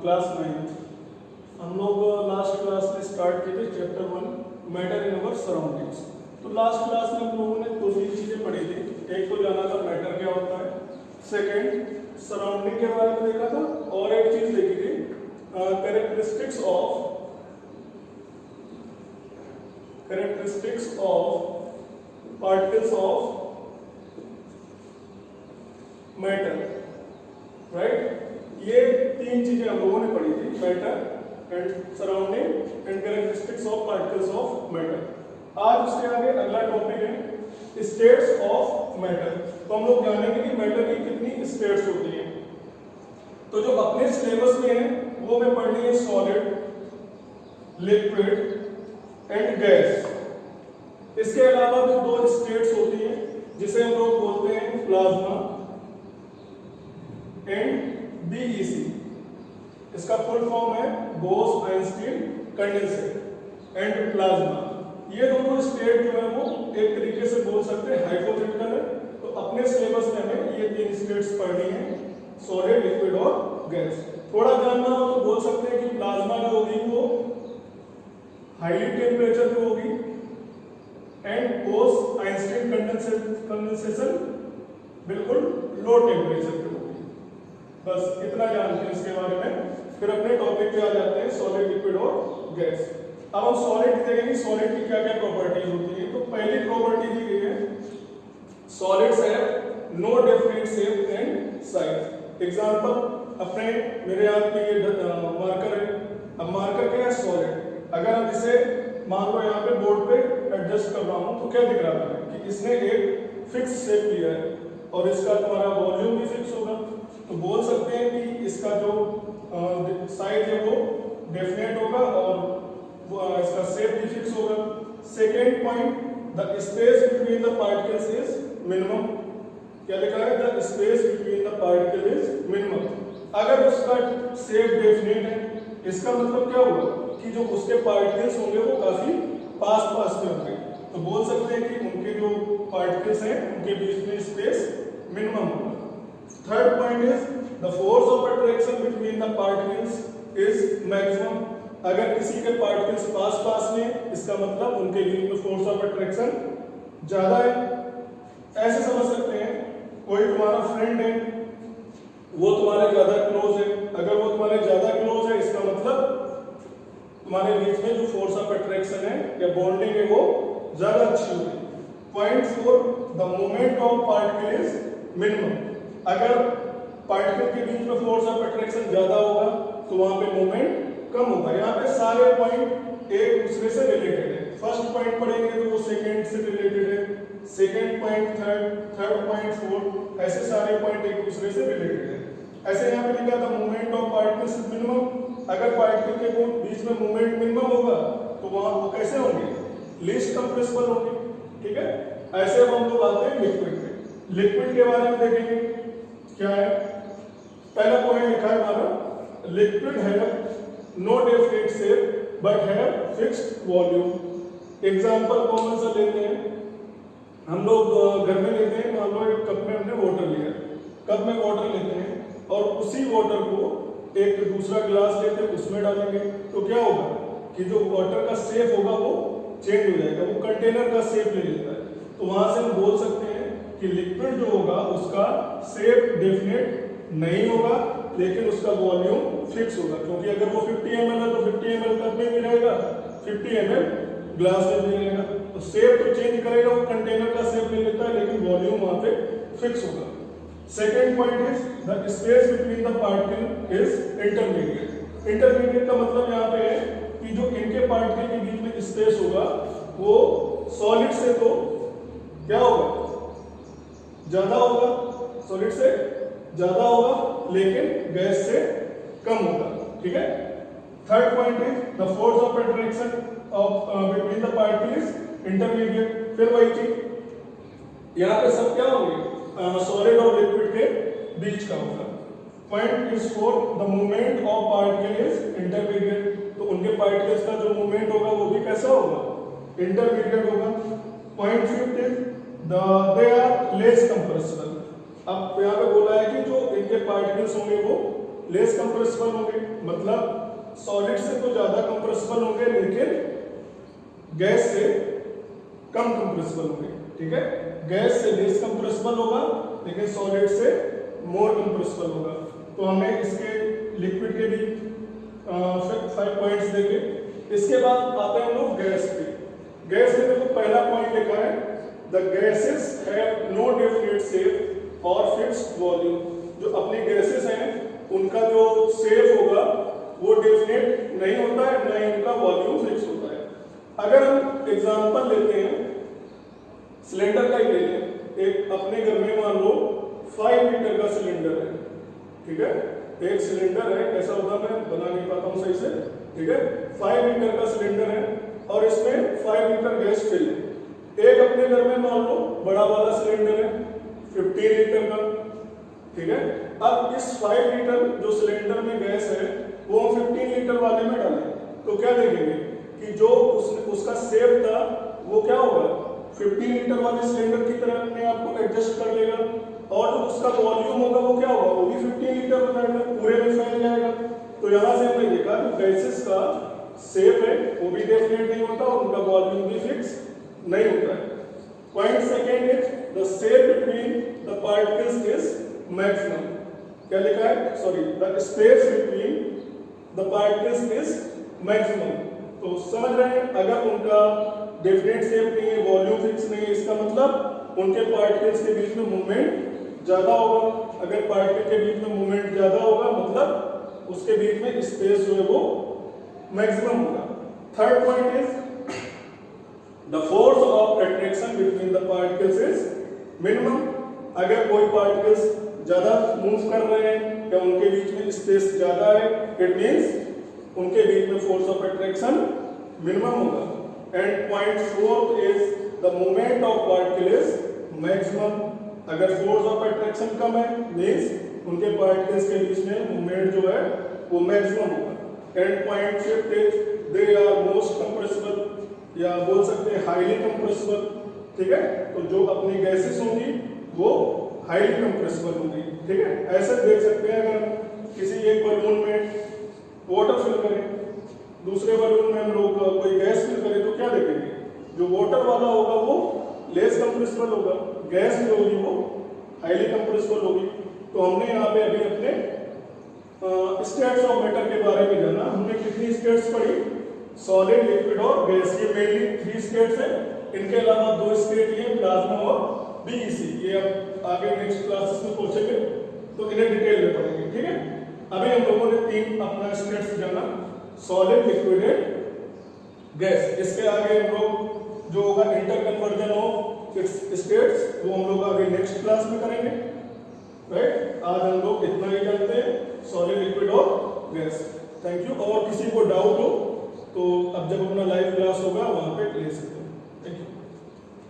Class 9 हम लोग last class में स्टार्ट किए थे chapter 1 matter in our surroundings. तो लास्ट क्लास में हम लोगों ने दो तीन चीजें पढ़ी थी। एक तो जाना था मैटर क्या होता है, सेकंड सराउंडिंग के बारे में देखा था, और एक चीज देखी थी characteristics of particles of matter, right. ये तीन चीजें हम लोगों ने पढ़ी थी, matter and surrounding and characteristics of particles of matter. आज उसके आगे अगला टॉपिक है स्टेट्स ऑफ मैटर। तो हम लोग जानेंगे कि मैटर की कितनी स्टेट्स होती हैं। तो जो अपने सिलेबस में है वो हमें पढ़नी है सॉलिड, लिक्विड एंड गैस। इसके अलावा भी दो स्टेट्स होती हैं जिसे हम लोग बोलते हैं प्लाज्मा एंड बीईसी। इसका फुल फॉर्म है Bose Einstein condensate and plasma. ये दोनों स्टेट जो है वो एक तरीके से बोल सकते हैं हाइपोथेटिकल है। तो अपने सिलेबस में हमें ये तीन स्टेट्स पढ़नी है, सॉलिड, लिक्विड और गैस। थोड़ा जानना हो तो बोल सकते हैं कि प्लाज्मा जो होगी वो हाईली टेम्परेचर पे होगी एंड बोस आइंस्टीन कंडेंसेशन बिल्कुल लो टेम्परेचर पे होगी। बस इतना जानते हैं इसके बारे में। फिर अपने टॉपिक पे आ जाते हैं सॉलिड, लिक्विड और गैस। अब हम सॉलिड देखेंगे, सॉलिड की क्या क्या प्रॉपर्टीज होती है। तो पहली प्रॉपर्टी दी गई है solids have no definite shape and size. Example अपने मेरे हाथ में ये मार्कर है। अब मार्कर क्या है, सॉलिड। अगर हम इसे मान लो यहाँ पे बोर्ड पे एडजस्ट कर रहा हूँ तो क्या दिख रहा है कि इसने एक फिक्स शेप लिया है और इसका तुम्हारा वॉल्यूम भी फिक्स होगा। तो बोल सकते हैं कि इसका जो साइज है वो डेफिनेट होगा और इसका शेप भी फिक्स होगा। Second point, the space between the particles is minimum. क्या लिखा है, the space between the particle is minimum. अगर उसका शेप डेफिनेट है इसका मतलब क्या होगा कि जो उसके पार्टिकल्स होंगे वो काफी पास में होंगे। तो बोल सकते हैं कि उनके जो पार्टिकल्स हैं उनके बीच में स्पेस मिनिमम होगा। Third point is the force of attraction between the particles is maximum. अगर किसी के पार्टिकल्स पास में इसका मतलब उनके बीच में फोर्स ऑफ अट्रैक्शन ज्यादा है। ऐसे समझ सकते हैं कोई तुम्हारा फ्रेंड है वो तुम्हारे ज्यादा क्लोज है। अगर वो तुम्हारे ज्यादा क्लोज है इसका मतलब तुम्हारे बीच में जो फोर्स ऑफ अट्रैक्शन है या बॉन्डिंग है वो ज्यादा अच्छी होगी। Point 4, the moment of particle is minimum. अगर पार्टिकल के बीच में फोर्स ऑफ अट्रैक्शन ज्यादा होगा तो वहां पे मोमेंट कम होगा। यहाँ पे सारे पॉइंट एक दूसरे से रिलेटेड है। फर्स्ट पॉइंट पढ़ेंगे तो वो सेकंड से रिलेटेड है, second point third point fourth, ऐसे सारे पॉइंट एक दूसरे से रिलेटेड है। ऐसे यहाँ पे लिखा था moment of particles is minimum. अगर पार्टिकल के बीच में मोमेंट मिनिमम होगा तो वहां वो कैसे होंगे, लीस्ट कंप्रेसिबल होंगे। ठीक है। ऐसे अब हम लोग आते हैं लिक्विड पे। लिक्विड के बारे में देखेंगे क्या है। पहला पॉइंट लिखा है हमारा, लिक्विड है no definite shape but have fixed volume. Example common सा लेते हैं, हम लोग घर में लेते हैं, मान लो एक कप में हमने वाटर लिया, कप में वाटर लेते हैं और उसी वाटर को एक दूसरा गिलास लेते हैं उसमें डालेंगे तो क्या होगा कि जो वाटर का शेप होगा वो चेंज हो जाएगा, वो कंटेनर का शेप ले लेता है। तो वहां से हम बोल सकते हैं कि लिक्विड जो होगा उसका शेप डेफिनेट नहीं होगा लेकिन उसका वॉल्यूम फिक्स होगा। क्योंकि अगर वो 50 ml है तो 50 ml कप में भी रहेगा, 50 ml ग्लास में भी रहेगा। तो शेप तो चेंज करेगा, वो कंटेनर का शेप ले लेता है लेकिन वॉल्यूम वहां पे फिक्स होगा। Second point is the space between the particle is intermediate. Intermediate का मतलब यहाँ पे है कि जो इनके पार्टिकल के बीच में स्पेस होगा वो सॉलिड से तो क्या होगा, ज्यादा होगा, सॉलिड से ज्यादा होगा लेकिन गैस से कम होगा। ठीक है। Third point is the force of attraction of between the particle is intermediate. फिर वही चीज यहाँ पे सब क्या होंगे, सॉलिड और लिक्विड के बीच का होगा। Point is 4, the movement of particle is intermediate. तो उनके पार्टिकल्स का जो मूवमेंट होगा वो भी कैसा होगा, इंटरमीडिएट होगा। Point 5 is they are less compressible. अब यहाँ पे बोला है कि जो इनके पार्टिकल्स होंगे वो लेस कंप्रेसिबल होंगे, मतलब सॉलिड से तो ज्यादा कंप्रेसिबल होंगे लेकिन गैस से कम कंप्रेसिबल होंगे। ठीक है, गैस से लेस कंप्रेसिबल होगा लेकिन सॉलिड से मोर कंप्रेसिबल होगा। तो हमें इसके लिक्विड के भी 5 पॉइंट्स देंगे। इसके बाद आते हैं हम लोग गैस पे। गैस में देखो पहला पॉइंट लिखा है the gases have no definite shape और फिक्स्ड वॉल्यूम। जो अपनी गैसेस हैं उनका जो शेप होगा वो डेफिनेट नहीं होता है, ना ही उनका वॉल्यूम फिक्स होता है। अगर हम एग्जांपल लेते हैं सिलेंडर का ही ले लें, एक अपने घर में मान लो 5 लीटर का सिलेंडर है। ठीक है, एक सिलेंडर है, कैसा होता मैं बना नहीं पाता हूं सही से। ठीक है, 5 लीटर का सिलेंडर है और इसमें 5 लीटर गैस फिल है। एक अपने घर में मान लो बड़ा वाला सिलेंडर है 15 लीटर का। ठीक है, अब इस 5 लीटर जो सिलेंडर में गैस है वो हम 15 लीटर वाले में डालें तो क्या देखेंगे कि जो उसका शेप था वो क्या होगा, 15 लीटर वाले सिलेंडर की तरह अपने आप को एडजस्ट कर लेगा और जो उसका वॉल्यूम होगा वो क्या होगा, वो भी 15 लीटर हो जाएगा, पूरे में फैल जाएगा। तो यहां से हमने देखा कि गैसेस का शेप है वो भी डेफिनेट नहीं होता और उनका वॉल्यूम भी फिक्स नहीं होता है। Point second is the shape between the particles is maximum. क्या लिखा है, sorry, the space between the particles is maximum. तो समझ रहे हैं, अगर उनका डेफिनेट शेप नहीं है, वॉल्यूम फिक्स नहीं है, इसका मतलब उनके पार्टिकल्स के बीच में मूवमेंट ज्यादा होगा। अगर पार्टिकल के बीच में मूवमेंट ज्यादा होगा मतलब उसके बीच में स्पेस जो है वो मैक्सिमम होगा। Third point is the force of attraction between the particles is minimum. अगर कोई पार्टिकल्स ज्यादा मूव कर रहे हैं या उनके बीच में स्पेस ज्यादा है, इट मींस उनके बीच में फोर्स ऑफ अट्रैक्शन मिनिमम होगा। And point fourth is the moment of particle is maximum. अगर फोर्स ऑफ अट्रैक्शन कम है मींस उनके पार्टिकल्स के बीच में मूवमेंट जो है वो मैक्सिमम होगा। And point fifth is they are most compressible या बोल सकते हैं हाईली कंप्रेसिबल। ठीक है, तो जो अपनी गैसेस होंगी वो हाईली कंप्रेसिबल होंगी। ठीक है, ऐसे देख सकते हैं अगर किसी एक बलून में वाटर फिल करें, दूसरे बलून में हम लोग कोई गैस फिल करें तो क्या देखेंगे, जो वाटर वाला होगा वो लेस कंप्रेसिबल होगा, गैस जो होगी वो हाईली कंप्रेसिबल होगी। तो हमने यहाँ पे अभी अपने स्टेट्स ऑफ मैटर के बारे में जाना। हमने कितनी स्टेट्स पढ़ी, सॉलिड, लिक्विड और गैस। ये मेनली 3 स्टेट्स है, इनके अलावा 2 स्टेट ये प्लाज्मा और बीईसी। ये अब आगे नेक्स्ट क्लासेस में पहुंचेंगे तो इन्हें डिटेल में पढ़ेंगे। ठीक है, अभी हम लोगों ने 3 अपना स्टेट्स जाना, सॉलिड, लिक्विड एंड गैस। इसके आगे हम लोग जो होगा inter conversion of its states वो हम लोग आगे नेक्स्ट क्लास में करेंगे। राइट, आज हम लोग इतना ही जानते हैं, सॉलिड, लिक्विड और गैस। Thank you. और किसी को डाउट हो तो अब जब अपना लाइव क्लास होगा वहां पे ले सकते हैं।